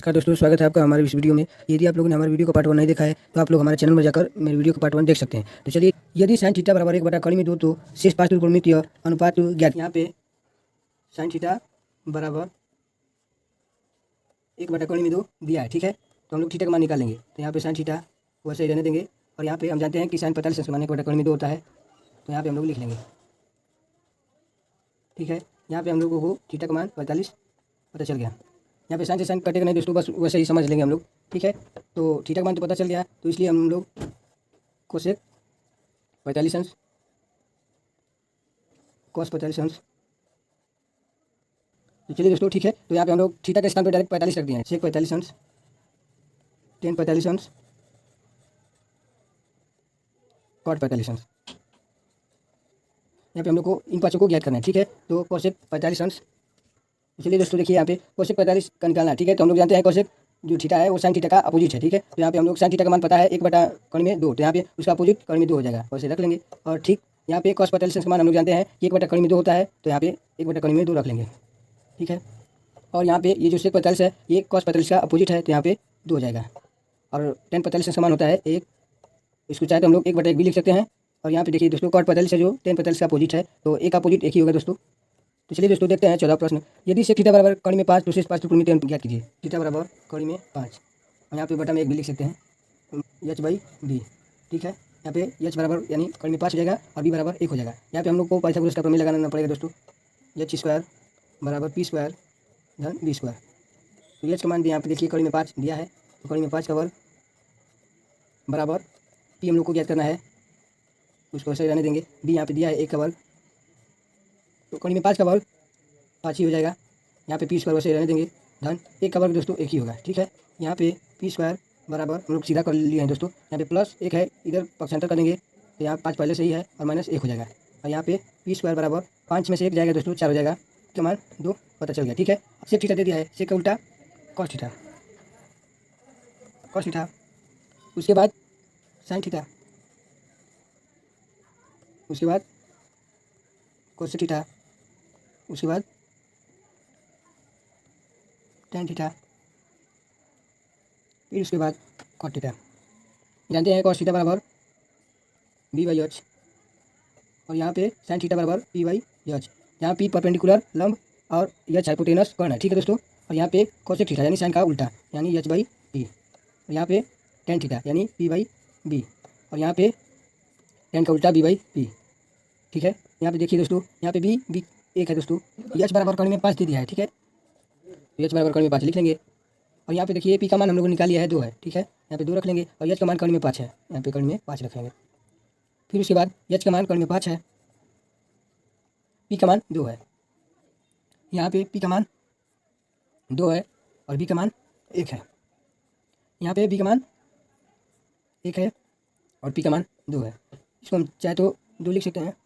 नमस्कार दोस्तों, स्वागत है आपका हमारे इस वीडियो में। यदि आप लोगों ने हमारे वीडियो का पार्ट 1 नहीं देखा है तो आप लोग हमारे चैनल में जाकर मेरे वीडियो का पार्ट 1 देख सकते हैं। तो चलिए, यदि sin थीटा बराबर 1/2 तो शेष 5 त्रिकोणमितीय अनुपात ज्ञात। यहाँ पे sin थीटा बराबर 1/2 दिया है, ठीक है। तो हम लोग थीटा का मान निकालेंगे। तो यहाँ पे sin थीटा वैसे ही रहने देंगे और यहाँ पे हम जानते हैं कि sin 45 अंश मान 1/2 होता है। तो यहाँ पे हम लोग लिख लेंगे, ठीक है। यहाँ पे हम लोगों को थीटा का मान 45 पता चल गया। यहाँ पे sin से sin कटेगा नहीं दोस्तों, बस वैसे ही समझ लेंगे हम लोग, ठीक है। तो थीटा का मान तो पता चल गया, तो इसलिए हम लोग कोसेक 45 अंश cos 45 अंश। तो चलिए दोस्तों, ठीक है। तो यहाँ पे हम लोग थीटा के स्थान पर डायरेक्ट 45 रख दिए हैं। सेक 45 अंश tan 45 अंश cot 45 अंश। यहाँ पे हम लोग को इन पाँचों को ज्ञात करना है, ठीक है। तो कोसेक 45 अंश। चलिए दोस्तों, देखिए यहाँ पे कोसेक 45 का निकालना है, ठीक है। तो हम लोग जानते हैं कोसेक जो थीटा है वो sin थीटा का अपोजिट है, ठीक है। तो यहाँ पे हम लोग sin थीटा का मान पता है 1/2। तो यहाँ पे उसका अपोजिट कर्ण में 2 हो जाएगा, वैसे रख लेंगे। और ठीक यहाँ पे cos 45 का मान हम लोग जानते हैं कि 1/2 होता है, तो यहाँ पे 1/2 रख लेंगे, ठीक है। और यहाँ पे ये जो sec 45 है ये cos 45 का अपोजिट है, तो यहाँ पे 2 हो जाएगा। और tan 45 का मान होता है 1, इसको चाहे तो हम लोग 1/1 भी लिख सकते हैं। और यहाँ पे देखिए दोस्तों, cot 45 है जो tan 45 का अपोजिट है, तो एक अपोजिट एक ही होगा दोस्तों। तो चलिए दोस्तों, देखते हैं 14वां प्रश्न। यदि सेक थीटा बराबर कर्ण में 5 तो शेष 5 त्रिकोणमितीय अनुपात ज्ञात कीजिए। थीटा बराबर कर्ण में 5 और यहाँ पे बटा में 1 भी लिख सकते हैं, h/b, ठीक है। यहाँ पे h बराबर यानी कर्ण में 5 हो जाएगा और b बराबर 1 हो जाएगा। यहाँ पे हम लोग को पाइथागोरस का प्रमेय लगाना पड़ेगा दोस्तों। h² बराबर p² धन b²। तो h का मान यहाँ पे देखिए कर्ण में 5 दिया है, तो कर्ण में 5 का वर्ग बराबर p हम लोग को ज्ञात करना है, उसको ऐसे रहने देंगे। b यहाँ पे दिया है 1 का वर्ग, तो कर्ण में 5 का वर्ग 5 ही हो जाएगा। यहाँ पे p² वैसे रहने देंगे धन 1 का वर्ग दोस्तों 1 ही होगा, ठीक है। यहाँ पे p² बराबर हम लोग सीधा कर लिए हैं दोस्तों। यहाँ पे प्लस 1 है, इधर पक्षांतर करेंगे तो यहाँ 5 पहले से ही है और -1 हो जाएगा। और यहाँ पे p² बराबर 5 में से 1 जाएगा दोस्तों, 4 हो जाएगा। इसका मान 2 पता चल गया, ठीक है। सेक थीटा दे दिया है, सेक का उल्टा cos थीटा, उसके बाद sin थीटा, उसके बाद cos थीटा, उसके बाद tan थीटा, फिर उसके बाद cot थीटा। जानते हैं cos थीटा बराबर b/h और यहाँ पे sin थीटा बराबर p/h। यहाँ p परपेंडिकुलर लंब और h हाइपोटेनस कर्ण है, ठीक है दोस्तों। और यहाँ पे cosec थीटा यानी sin का उल्टा यानी h/p। और यहाँ पे tan थीटा यानी p/b और यहाँ पे tan का उल्टा b/p, ठीक है। यहाँ पे देखिए दोस्तों, यहाँ पे b 1 है दोस्तों, h बराबर कर्ण में 5 दे दिया है, ठीक है। तो h बराबर कर्ण में 5 लिख लेंगे। और यहाँ पे देखिए p का मान हम लोग ने निकाल लिया है 2 है, ठीक है। यहाँ पे 2 रख लेंगे और h का मान कर्ण में 5 है, यहाँ पे कर्ण में 5 रख लेंगे। फिर उसके बाद h का मान कर्ण में 5 है, p का मान 2 है। यहाँ पे p का मान 2 है और b का मान 1 है। यहाँ पे b का मान 1 है और p का मान 2 है। इसको हम चाहे तो 2 लिख सकते हैं।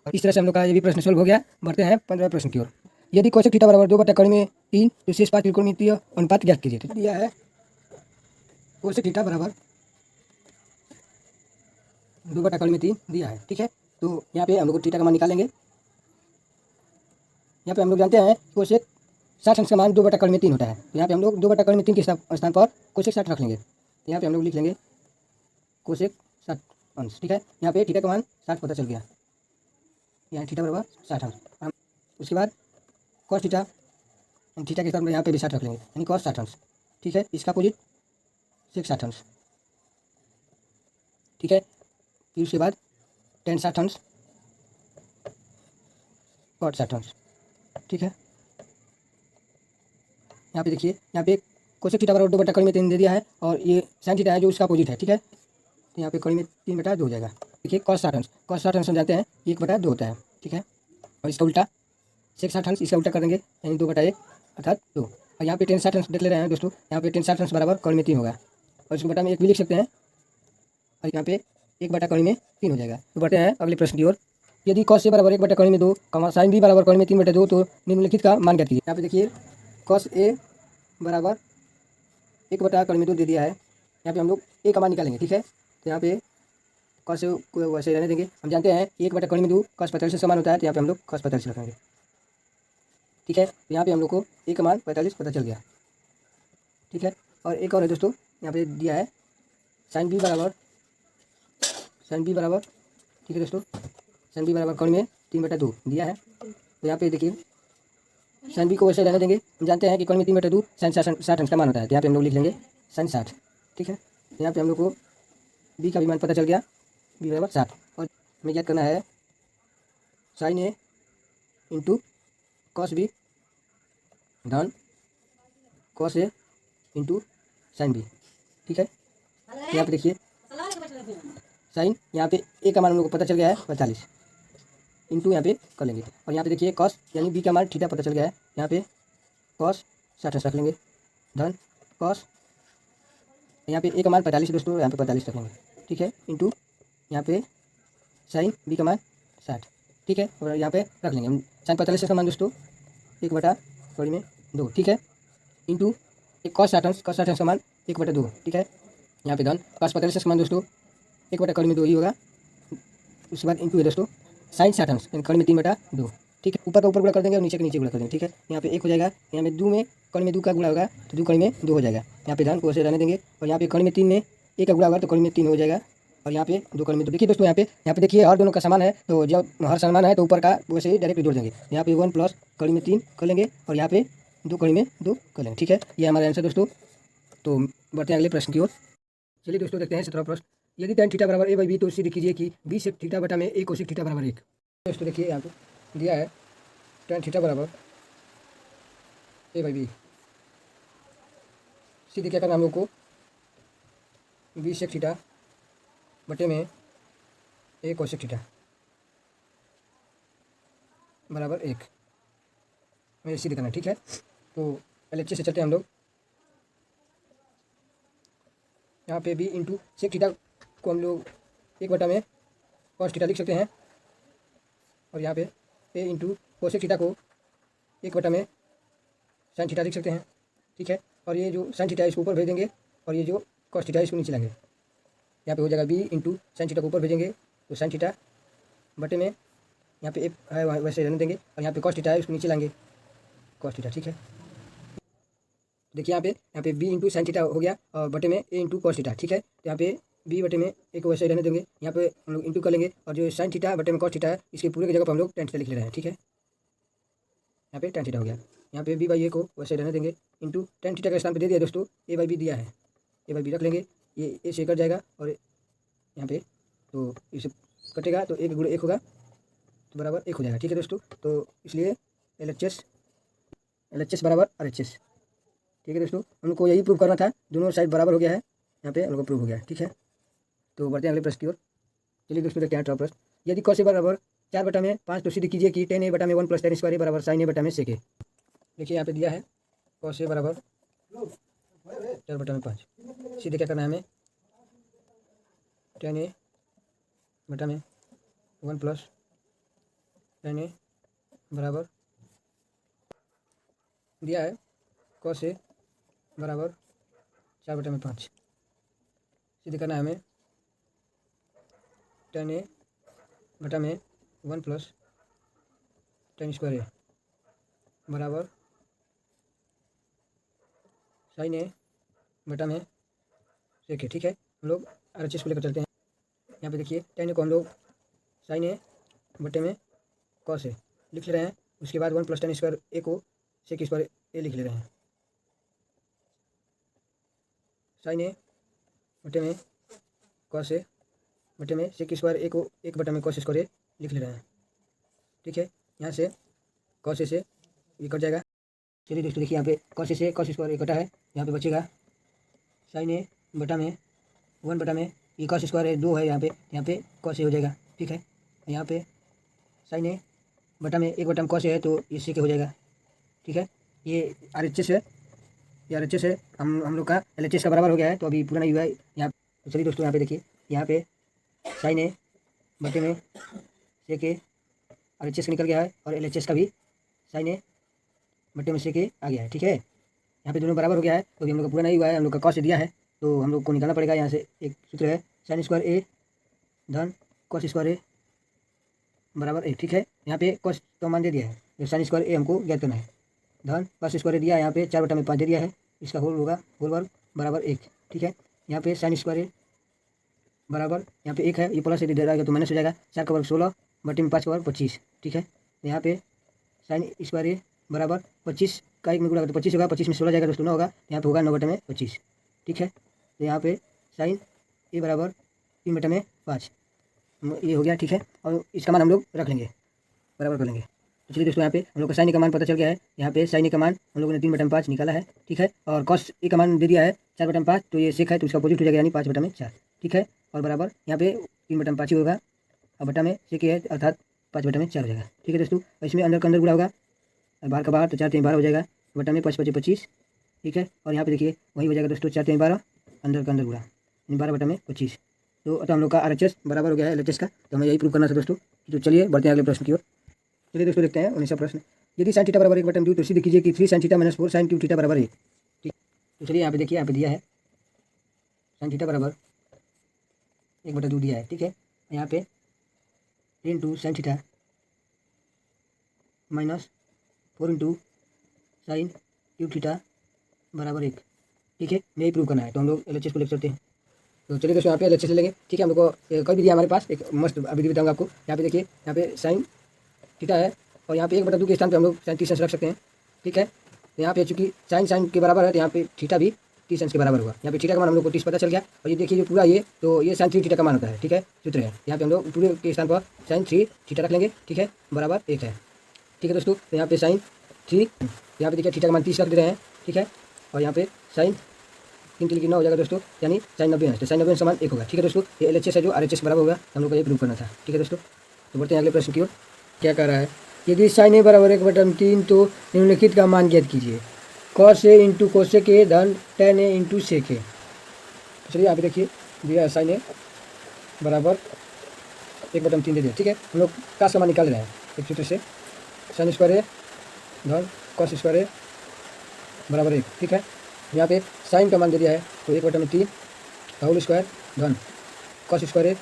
और इस तरह से हम लोग का ये भी प्रश्न सॉल्व हो गया। बढ़ते हैं 15वें प्रश्न की ओर। यदि कोसेक थीटा बराबर 2/3 तो शेष 5 त्रिकोणमितीय अनुपात ज्ञात कीजिए। तो दिया है कोसेक थीटा बराबर 2/3 दिया है, ठीक है। तो यहाँ पे हम लोग थीटा का मान निकालेंगे। यहाँ पे हम लोग जानते हैं कोसेक 60 अंश का मान 2/3 होता है। तो यहाँ पे हम लोग 2/3 के स्थान पर कोसेक 60 रख लेंगे। तो यहाँ पे हम लोग लिख लेंगे कोसेक 60 अंश, ठीक है। यहाँ पे थीटा का मान 60 पता चल गया, यहाँ थीटा बराबर 60 अंश। उसके बाद cos थीटा, थीटा के स्थान पर यहाँ पे भी 60 रख लेंगे यानी cos 60 अंश, ठीक है। इसका अपोजिट sec 60 अंश, ठीक है। फिर उसके बाद tan 60 अंश, cot 60 अंश, ठीक है। यहाँ पे देखिए, यहाँ पे कोसेक थीटा बराबर 2/3 दे दिया है और ये sin थीटा है जो उसका अपोजिट है, ठीक है। तो यहाँ पे कर्ण में 3/2 हो जाएगा। देखिए cos 60 अंश, cos 60 अंश हम जानते हैं 1/2 होता है, ठीक है। और इसका उल्टा sec 60 अंश, इसका उल्टा कर देंगे यानी 2/1 अर्थात 2। और यहाँ पे tan 60 अंश देख ले रहे हैं दोस्तों, यहाँ पे tan 60 अंश बराबर कर्ण में 3 होगा और इसको बटा में 1 भी लिख सकते हैं और यहाँ पे 1/3 हो जाएगा। तो बढ़ते हैं अगले प्रश्न की ओर। यदि cos a बराबर 1/2 sin b बराबर कर्ण में 3/2 तो निम्नलिखित का मान ज्ञात कीजिए। यहाँ पे देखिए cos a बराबर 1/2 दे दिया है। यहाँ पे हम लोग a का मान निकालेंगे, ठीक है। तो यहाँ पे cos a को वैसे रहने देंगे। हम जानते हैं 1/2 cos 45 का मान होता है, तो यहाँ पे हम लोग cos 45 रखेंगे, ठीक है। तो यहाँ पे हम लोग को a का मान 45 पता चल गया। ठीक है। और एक और है दोस्तों, यहाँ पे दिया है साइन बी बराबर ठीक है दोस्तों, साइन बी बराबर कोण में 3/2 दिया है। तो यहाँ पे देखिए साइन बी को वैसे रहने देंगे, हम जानते हैं कि कोण में 3/2 साइन 60 अंश का मान होता है। तो यहाँ पे हम लोग लिख लेंगे साइन 60, ठीक है। यहाँ पे हम लोग को बी का भी मान पता चल गया, बी बराबर 60। और हमें याद करना है साइन ए इंटू कॉस बी धन cos A into sine B, ठीक है। यहाँ पे देखिए साइन, यहाँ पे ए का मान हम लोग को पता चल गया है 45 इंटू यहाँ पे कर लेंगे। और यहाँ पे देखिए कॉस यानी बी का मान थीटा पता चल गया है, यहाँ पे कॉस 60 रख लेंगे धन कॉस, यहाँ पे ए का मान 45 दोस्तों, यहाँ पे 45 रख लेंगे, ठीक है, इंटू यहाँ पे साइन बी का मान 60, ठीक है। और यहाँ पे रख लेंगे हम साइन 45 का मान दोस्तों 1/2, ठीक है, इंटू एक कॉस 60 अंश का मान 1/2, ठीक है। यहाँ पे धन कॉस 45 का मान दोस्तों 1/2 ही होगा। उसके बाद इंटू है दोस्तों साइन 60 अंश यानी कोण में 3/2, ठीक है। ऊपर का ऊपर गुणा कर देंगे और नीचे के नीचे गुणा कर देंगे, ठीक है। यहाँ पे 1 हो जाएगा, यहाँ में 2 में कोण में 2 का गुणा होगा तो 2 कोण में 2 हो जाएगा। यहाँ पे धन को ऐसे रहने देंगे और यहाँ पे कोण में 3 में 1 का गुणा होगा तो कोण में 3 हो जाएगा और यहाँ पे 2 कोण में 2। देखिए दोस्तों यहाँ पे देखिए हर दोनों का समान है, तो जब हर समान है तो ऊपर का वैसे ही डायरेक्ट जोड़ देंगे। यहाँ पे 1 प्लस कोण में 3 कर लेंगे और यहाँ पे 2 कोण में 2 कर लेंगे, ठीक है। ये हमारा आंसर दोस्तों। तो बढ़ते हैं अगले प्रश्न की ओर। चलिए दोस्तों देखते हैं 17वां प्रश्न। यदि tan थीटा बराबर a/b तो सिद्ध कीजिए कि b sec थीटा बटा में a cosec थीटा बराबर 1। दोस्तों देखिए यहाँ पे दिया है tan थीटा बराबर a/b, सिद्ध क्या करना हम लोग को b sec थीटा बटे में a cosec थीटा बराबर 1 में सिद्ध करना, ठीक है। तो पहले अच्छे से चलते हैं हम लोग। यहाँ पे b इंटू सेक थीटा को हम लोग 1/में cos थीटा लिख सकते हैं और यहाँ पे a इंटू कोसेक थीटा को 1/में साइन थीटा लिख सकते हैं, ठीक है। और ये जो साइन थीटा है इसको ऊपर भेज देंगे और ये जो cos थीटा है इसको नीचे लाएंगे। यहाँ पे हो जाएगा b इंटू साइन थीटा को ऊपर भेजेंगे तो साइन थीटा बटे में यहाँ पे a है वैसे रहने देंगे और यहाँ पे cos थीटा है उसको नीचे लाएंगे cos थीटा, ठीक है। देखिए यहाँ पे b इंटू साइन थीटा हो गया और बटे में a इंटू कॉस थीटा, ठीक है। तो यहाँ पे b बटे में a को वैसे रहने देंगे, यहाँ पे हम लोग इंटू कर लेंगे और जो साइन थीटा बटे में कॉस थीटा है इसके पूरे की जगह पर हम लोग tan थीटा लिख ले रहे हैं, ठीक है। यहाँ पे tan थीटा हो गया, यहाँ पे b/a को वैसे रहने देंगे इंटू tan थीटा के स्थान पर दे दिया दोस्तों a/b दिया है, a/b रख लेंगे, ये a से कट जाएगा और यहाँ पे तो इसे कटेगा तो 1 × 1 होगा तो बराबर 1 हो जाएगा, ठीक है दोस्तों। तो इसलिए LHS बराबर RHS, ठीक है दोस्तों। हम लोग को यही प्रूव करना था, दोनों साइड बराबर हो गया है, यहाँ पे हम लोग को प्रूव हो गया, ठीक है। तो बढ़ते हैं अगले प्रश्न की ओर। चलिए दोस्तों देखते हैं 18वां प्रश्न। यदि cos a बराबर 4/5 तो सिद्ध कीजिए कि tan a/में 1 + tan स्क्वायर a बराबर sin a/में sec a। देखिए यहाँ पे दिया है cos a बराबर 4/5, सीधे क्या करना है हमें tan a/में 1 + tan a बराबर दिया है cos a बराबर 4/5, सीधे करना है हमें tan a/में 1 + tan स्क्वायर a बराबर sin a/में sec a, ठीक है। हम लोग RHS को लेकर चलते हैं। यहाँ पे देखिए tan a को हम लोग sin a/में cos a लिख ले रहे हैं, उसके बाद 1 + tan स्क्वायर a को sec स्क्वायर a लिख ले रहे हैं, sin a/में cos a बटे में sec स्क्वायर a को 1/में cos स्क्वायर a लिख ले रहे हैं, ठीक है। यहाँ से cos a से ये कट जाएगा। चलिए दोस्तों देखिए यहाँ पे cos a से cos स्क्वायर a कटा है, यहाँ पे बचेगा sin a/में 1/में ये cos स्क्वायर 2 है, यहाँ पे cos a हो जाएगा, ठीक है। यहाँ पे sin a/में 1/में cos a है तो ये sec a हो जाएगा, ठीक है। ये RHS है, ये RHS है, हम लोग का LHS का बराबर हो गया है, तो अभी पूरा नहीं हुआ है यहाँ। तो चलिए दोस्तों यहाँ पे देखिए, यहाँ पे sin a/में sec a RHS निकल गया है और LHS का भी sin a/में sec a आ गया है, ठीक है। यहाँ पे दोनों बराबर हो गया है, तो अभी हम लोग का पूरा नहीं हुआ है, हम लोग का cos दिया है तो हम लोग को निकालना पड़ेगा। यहाँ से एक सूत्र है sin स्क्वायर a धन cos स्क्वायर a बराबर 1, ठीक है। यहाँ पे cos का मान दे दिया है, sin स्क्वायर a हमको ज्ञात करना है, धन cos स्क्वायर दिया है, यहाँ पे 4/5 दे दिया है, इसका होल होगा होल वर्ग बराबर 1, ठीक है। यहाँ पे साइन स्क्वायर ए बराबर यहाँ पे 1 है, ये प्लस इधर आएगा तो माइनस हो जाएगा, 4 का वर्ग 16 बटे में 5 का वर्ग 25, ठीक है। यहाँ पे साइन स्क्वायर ए बराबर 25 का 1 में गुणा तो 25 होगा, 25 में 16 जाएगा दोस्तों 9 होगा, यहाँ पे होगा 9 बटे में 25, ठीक है। तो यहाँ पे साइन ए बराबर 3 बटे में 5 ये हो गया, ठीक है। और इसका मान हम लोग रख लेंगे, बराबर कर लेंगे। तो चलिए दोस्तों यहाँ पे हम लोग का साइन ए का मान पता चल गया है। यहाँ पे साइन ए का मान हम लोगों ने 3 बटे में 5 निकाला है, ठीक है। और कॉस ए का मान दे दिया है 4 बटे में 5, तो ये सेक है तो इसका अपोजिट हो जाएगा, यानी 5 बटे में 4, ठीक है। और बराबर यहाँ पे 3 बटे में 5 ही होगा और बटा में सेक है अर्थात 5 बटे में 4 हो जाएगा, ठीक है दोस्तों। और इसमें अंदर का अंदर गुणा होगा और बाहर का बाहर, तो 4 3 12 हो जाएगा बटा में 5 5 25, ठीक है। और यहाँ पे देखिए वही हो जाएगा दोस्तों 4 3 12 अंदर का अंदर गुणा, 12 बटा में 25। तो हम लोग का RHS बराबर हो गया है LHS का, तो हमें यही प्रूव करना था दोस्तों। तो चलिए बढ़ते हैं अगले प्रश्न की ओर। चलिए दोस्तों देखते हैं 19वां प्रश्न। यदि साइन थीटा बराबर 1 बटे में 2 तो सिद्ध कीजिए कि 3 sine theta minus 4 sine cube theta बराबर 1, ठीक। तो चलिए यहाँ पे देखिए, यहाँ पे दिया है साइन थीटा बराबर 1 बटे 2 दिया है, ठीक है। यहाँ पे 3 into sine theta minus 4 into sine cube theta बराबर 1, ठीक है। मैं यही प्रूव करना है, तो हम लोग LHS को लिख सकते हैं। तो चलिए दोस्तों यहाँ पे LHS ले लेंगे, ठीक है। हम लोग को कोई भी दिया हमारे पास, एक मस्त अभी बताऊँगा आपको। यहाँ पे देखिए, यहाँ पे साइन थीटा है और यहाँ पे 1 बटा 2 के स्थान पे हम लोग साइन 30 रख सकते हैं, ठीक है। तो यहाँ पे चूंकि साइन साइन के बराबर है तो यहाँ पे थीटा भी 30 के बराबर होगा। यहाँ पे थीटा का मान हम लोग को 30 पता चल गया। और ये देखिए जो पूरा ये, तो ये साइन 3 थीटा का मान होता है, ठीक है, सूत्र है। यहाँ पे हम लोग पूरे के स्थान पर साइन 3 थीटा रख लेंगे, ठीक है, बराबर 1 है, ठीक है दोस्तों। तो यहाँ पे साइन 3, यहाँ पे देखिए थीटा का मान 30 रख दे रहे हैं, ठीक है। और यहाँ पे साइन 3 3 9 हो जाएगा दोस्तों, यानी साइन 90 है, तो साइन 90 समान 1 होगा, ठीक है दोस्तों। ये LHS है जो RHS बराबर होगा, हम लोग को ये प्रूव करना था, ठीक है दोस्तों। तो बढ़ते हैं अगले प्रश्न की ओर। क्या कह रहा है, यदि साइन ए बराबर 1 बटे 3 तो निम्नलिखित का मान ज्ञात कीजिए। कॉस ए इंटू कोसेक ए धन tan ए इंटू सेक ए। चलिए यहाँ पे देखिए दिया साइन ए बराबर 1 बटे 3 दे दिया, ठीक है। हम लोग कास का मान निकाल रहे हैं एक सूत्र से, साइन स्क्वायर ए धन कॉस स्क्वायर ए बराबर 1, ठीक है। यहाँ पे साइन का मान दे दिया है तो 1 बटे 3 का होल स्क्वायर धन कॉस स्क्वायर ए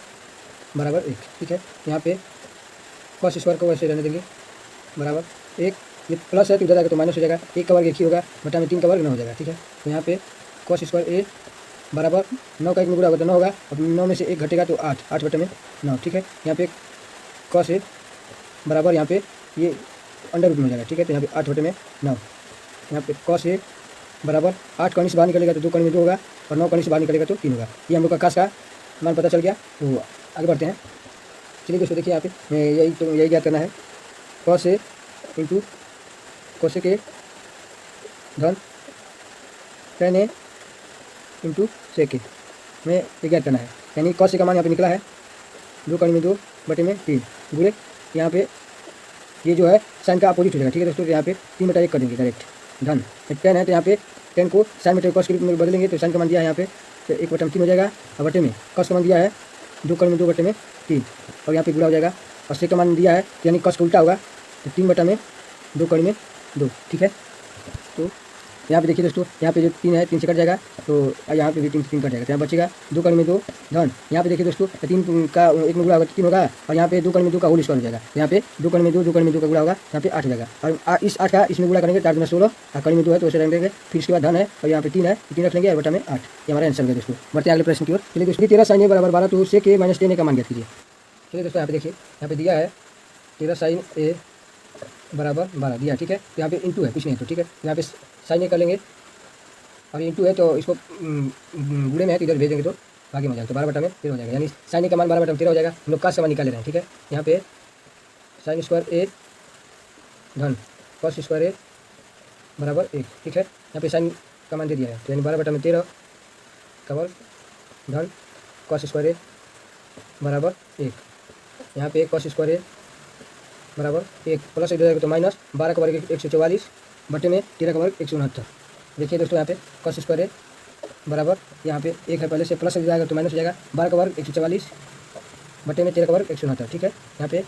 बराबर 1, ठीक है। यहाँ पे कॉस स्क्वायर को वैसे रहने देंगे बराबर 1, ये प्लस है तो इधर आएगा तो माइनस हो जाएगा, 1 का वर्ग 1 ही होगा बटा में 3 का वर्ग 9 हो जाएगा, ठीक है। तो यहाँ पे कॉस स्क्वायर ए बराबर 9 का 1 में गुणा होगा तो 9 होगा, और 9 में से 1 घटेगा तो 8, 8 बटे में 9, ठीक है। यहाँ पे कॉस ए बराबर यहाँ पे ये अंडर रूट में हो जाएगा, ठीक है। तो यहाँ पे 8 बटे में 9, यहाँ पे कॉस ए बराबर 8 कौन से बाहर निकलेगा तो 2 कौन में 2 होगा, और 9 कौन से बाहर निकलेगा तो 3 होगा। ये हम लोग का कास का मान पता चल गया। तो आगे बढ़ते हैं। चलिए दोस्तों देखिए यहाँ पे मैं यही ज्ञात करना है, कॉस ए इंटू कोसेक ए धन tan ए इंटू सेक ए में ये ज्ञात करना है। यानी कॉस ए का मान यहाँ पे निकला है 2 कौन में 2 बटे में 3 गुणे यहाँ पे ये जो है साइन का अपोजिट हो जाएगा, ठीक है दोस्तों। यहाँ पे 3 बटा 1 कर देंगे डायरेक्ट, धन tan है तो यहाँ पे tan को साइन बटे कॉस के रूप में बदलेंगे, तो साइन का मान दिया है यहाँ पे तो 1 बटे में 3 हो जाएगा, और बटे में कॉस का मान दिया है 2 कौन में 2 बटे में 3, और यहाँ पे गुणा हो जाएगा, और सेक का मान दिया है यानी कॉस का उल्टा होगा तो 3 बटा में 2 कौन में 2, ठीक है। तो यहाँ पे देखिए दोस्तों, यहाँ पे जो 3 है 3 से कट जाएगा, तो यहाँ पे भी 3 कट जाएगा, तो यहाँ बचेगा 2 कौन में 2 धन, यहाँ पे देखिए दोस्तों 3 का 1 में गुणा होगा 3 होगा, और यहाँ पे 2 कौन में 2 का होल स्क्वायर हो जाएगा, यहाँ पे 2 कौन में 2 कौन में 2 का गुणा होगा, यहाँ पे 8 हो जाएगा, और इस 8 का इसमें गुणा करेंगे 4 में 16, और कौन में 2 है तो वैसे रख देंगे। फिर इसके बाद धन है और यहाँ पे 3 है, 3 रख लेंगे और बटा में 8, ये हमारा आंसर है दोस्तों। बढ़ते हैं अगले प्रश्न की ओर। चलिए दोस्तों 13 साइन ए बराबर 12 तो सेक ए माइनस tan ए का मान ज्ञात कीजिए। चलिए दोस्तों यहाँ पे देखिए, यहाँ पे दिया है 13 साइन ए बराबर 12 दिया, ठीक है। तो यहाँ पे इंटू है, कुछ नहीं है तो ठीक है। यहाँ पे साइन ए कर लेंगे और इंटू है तो इसको गुणे में है तो इधर भेजेंगे तो आगे में हो जाएगा, तो 12 बटा में 13 हो जाएगा, यानी साइन ए का मान 12 बटा में 13 हो जाएगा। हम लोग का मान निकाल ले रहे हैं, ठीक है। यहाँ पे साइन स्क्वायर ए धन कॉस स्क्वायर ए बराबर 1, ठीक है। यहाँ पे साइन का मान दे दिया है तो यानी 12 बटा में 13 का वर्ग धन कॉस स्क्वायर ए बराबर 1, यहाँ पे कॉस स्क्वायर ए बराबर 1 प्लस इधर जाएगा तो माइनस 12 का वर्ग 144 बटे में 13 का वर्ग 169। देखिए दोस्तों यहाँ पे कॉस स्क्वायर ए बराबर यहाँ पे 1 है, पहले से प्लस जाएगा तो माइनस हो जाएगा, 12 का वर्ग 144 बटे में 13 का वर्ग 169, ठीक है। यहाँ पे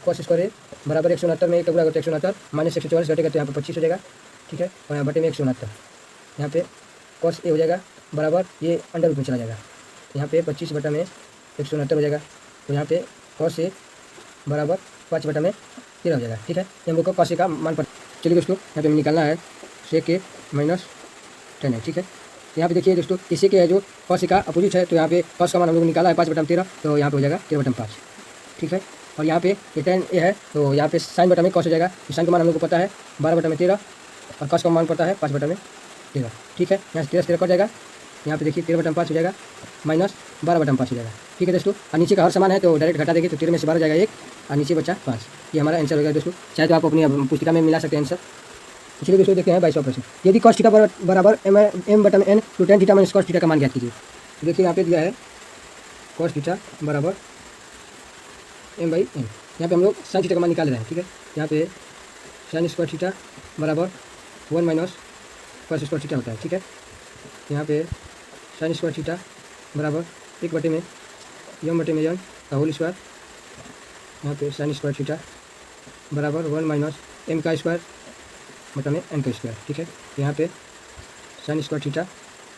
कॉस स्क्वायर ए बराबर 169 में 1 का गुणा करते 169 माइनस 144 घटेगा तो यहाँ पे 25 हो जाएगा, ठीक है। और यहाँ बटे में 169, यहाँ पे कॉस ए हो जाएगा बराबर ये अंडर रूट में चला जाएगा, यहाँ पे 25 बटा में 169 हो जाएगा, तो यहाँ पे कॉस ए बराबर 5 बटा में 13 हो जाएगा, ठीक है। हम लोग को कॉस ए का मान पर। चलिए दोस्तों यहाँ पे निकालना है सेक ए माइनस 10 है, ठीक है। यहाँ पे देखिए दोस्तों इसी के है जो cos का अपोजिट है, तो यहाँ पे cos का मान हम लोग निकाला है 5/13, तो यहाँ पे हो जाएगा 13/5, ठीक है। और यहाँ पे ये tan a है, तो यहाँ पे sin बटा में cos हो जाएगा, तो sin का मान हम लोग को पता है 12/13 और cos का मान पता है 5/13, ठीक है। यहाँ से 13 से 13 कट जाएगा, यहाँ पे देखिए 13/5 हो जाएगा माइनस 12/5 हो जाएगा, ठीक है दोस्तों। और नीचे का हर समान है तो डायरेक्ट घटा देंगे, तो 13 में से 12 जाएगा 1 और नीचे बचा 5। ये हमारा आंसर हो गया दोस्तों। चाहे तो आप अपनी पुस्तिका में मिला सकते हैं आंसर। इसलिए दोस्तों देखते हैं 22वां प्रश्न। यदि cos थीटा बराबर m/n तो tan theta minus cos theta का मान ज्ञात कीजिए। तो देखिए यहाँ पे दिया है cos थीटा बराबर m/n, यहाँ पे हम लोग sin थीटा का मान निकाल रहे हैं, ठीक है। यहाँ पे sin स्क्वायर थीटा बराबर 1 माइनस cos स्क्वायर थीटा होता है, ठीक है। यहाँ पे sin स्क्वायर थीटा बराबर 1/m/n का होल स्क्वायर, यहाँ पे sin स्क्वायर थीटा बराबर 1 माइनस m का स्क्वायर बटा में n का स्क्वायर, ठीक है। यहाँ पे sin स्क्वायर थीटा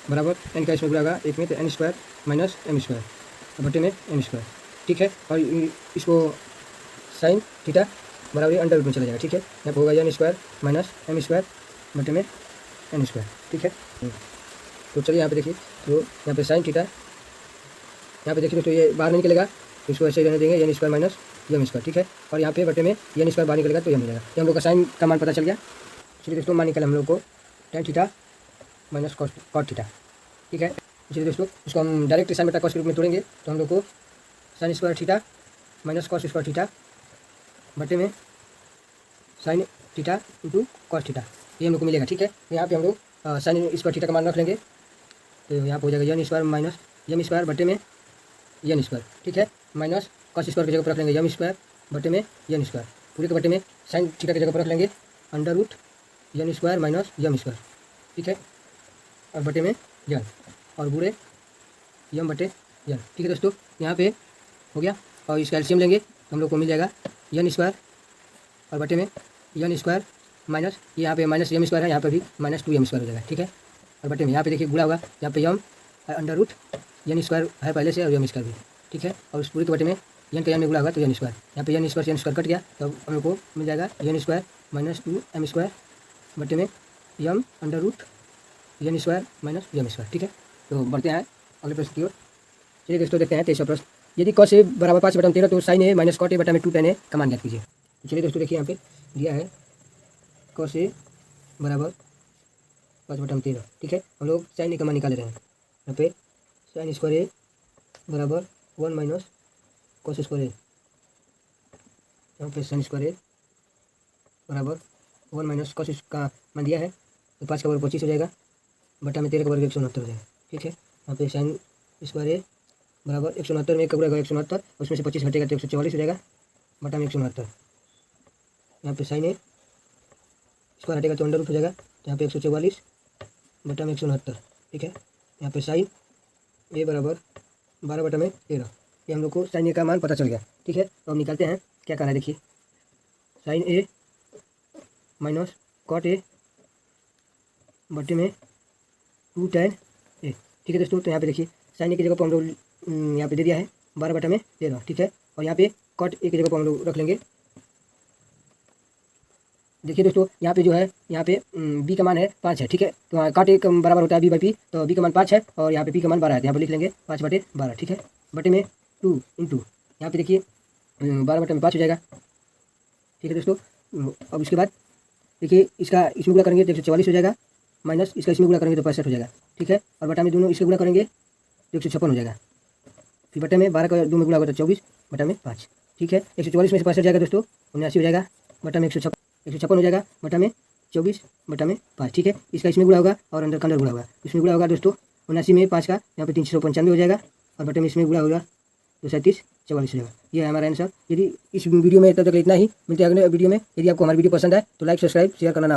बराबर n का इसमें गुणा होगा 1 में, तो n square minus m square बटे में m स्क्वायर, ठीक है। और इसको sin थीटा बराबर अंडर रूट में चला जाएगा, ठीक है। यहाँ पे होगा n square minus m square बटे में n स्क्वायर, ठीक है। तो चलिए यहाँ पे देखिए, तो यहाँ पे sin थीटा, यहाँ पे देखिए दोस्तों ये बाहर नहीं निकलेगा, तो इसको ऐसे ही रहने देंगे n square minus m square, ठीक है। और यहाँ पे बटे में n स्क्वायर बाहर निकलेगा तो यह मिलेगा। ये हम लोग का साइन का मान पता चल गया। इसलिए दोस्तों मान निकला हम लोग को tan theta minus cot theta, ठीक है। इसलिए दोस्तों इसको हम डायरेक्ट साइन बटा cos के रूप में तोड़ेंगे, तो हम लोग को sine square theta minus cos square theta बटे में sine theta into cos theta, ये हम लोग को मिलेगा, ठीक है। यहाँ पे हम लोग साइन स्क्वायर थीटा का मान रख लेंगे, तो यहाँ पर हो जाएगा n square minus m square बटे में n स्क्वायर, ठीक है। माइनस cos स्क्वायर की जगह पर रख लेंगे m स्क्वायर बटे में n स्क्वायर, पूरे के बटे में साइन थीटा की जगह पर रख लेंगे under root n square minus m square, ठीक है। और बटे में n और बुरे m बटे n, ठीक है दोस्तों। यहाँ पे हो गया, और इसका एलसीएम लेंगे तो हम लोग को मिल जाएगा n स्क्वायर और बटे में n स्क्वायर माइनस, यहाँ पे माइनस m स्क्वायर है, यहाँ पे भी माइनस 2m स्क्वायर हो जाएगा, ठीक है। और बटे में यहाँ पे देखिए गुणा होगा, यहाँ पे m under root n square है पहले से और m स्क्वायर भी, ठीक है। और उस पूरे के बटे में n का n में गुणा होगा तो n स्क्वायर, यहाँ पे n स्क्वायर से n स्क्वायर कट गया, तो हम लोग को मिल जाएगा n square minus 2m square बटे में m under root n square minus m square, ठीक है। तो बढ़ते हैं अगले प्रश्न की ओर। चलिए दोस्तों देखते हैं 23वां प्रश्न। यदि cos a बराबर 5/13 तो sin a minus cot a बटा में 2 tan a का मान ज्ञात कीजिए। तो चलिए दोस्तों देखिए यहाँ पे दिया है cos a बराबर 5/13, ठीक है। हम लोग sin a का मान निकाल रहे हैं। यहाँ पे sin स्क्वायर a बराबर 1 माइनस cos स्क्वायर a, यहाँ पे sin स्क्वायर a बराबर 1 माइनस cos का मान दिया है, तो 5 का वर्ग 25 हो जाएगा बटा में 13 का वर्ग 169 हो जाएगा, ठीक है। यहाँ पे sin स्क्वायर a बराबर 169 में 1 का गुणा 169, उसमें से 25 घटेगा तो 144 हो जाएगा बटा में 169। यहाँ पे sin a स्क्वायर हटेगा तो अंडर रूट हो जाएगा, तो यहाँ पे 144 बटा में 169, ठीक है। यहाँ पे sin a बराबर 12/13, ये हम लोग को sin a का मान पता चल गया, ठीक है। तो हम निकालते हैं क्या करना है, देखिए sin a minus cot a बटे में 2 tan a, ठीक है दोस्तों। तो यहाँ पे देखिए sin a की जगह पर हम लोग यहाँ पे दे दिया है 12/13, ठीक है। और यहाँ पे cot a की जगह पर हम लोग रख लेंगे, देखिए दोस्तों यहाँ पे जो है, यहाँ पे b का मान है 5 है, ठीक है। तो cot a बराबर होता है b/p, तो b का मान 5 है और यहाँ पे p का मान 12 है, तो यहाँ पर लिख लेंगे 5/12, ठीक है। बटे में 2 इंटू यहाँ पे देखिए 12/5 हो जाएगा, ठीक है दोस्तों। अब इसके बाद देखिए इसका इसमें गुणा करेंगे तो 144 हो जाएगा, माइनस इसका इसमें गुणा करेंगे तो 65 हो जाएगा, ठीक है। और बटा में दोनों इसके गुणा करेंगे तो 156 हो जाएगा, फिर बटे में 12 का 2 में गुणा होगा तो 24 बटा में 5, ठीक है। 144 में से 65 जाएगा दोस्तों 79 हो जाएगा बटा में 156 हो जाएगा बटा में 24 बटा में 5, ठीक है। इसका इसमें गुणा होगा और अंदर का अंदर गुणा होगा, इसमें गुणा होगा दोस्तों 79 में 5 का, यहाँ पे 395 हो जाएगा और बटे में इसमें गुणा होगा तो 37 44 हो जाएगा। ये है हमारा आंसर। यदि इस वीडियो में तब तक इतना ही, मिलते हैं अगले वीडियो में। यदि आपको हमारी वीडियो पसंद आए तो लाइक सब्सक्राइब शेयर करना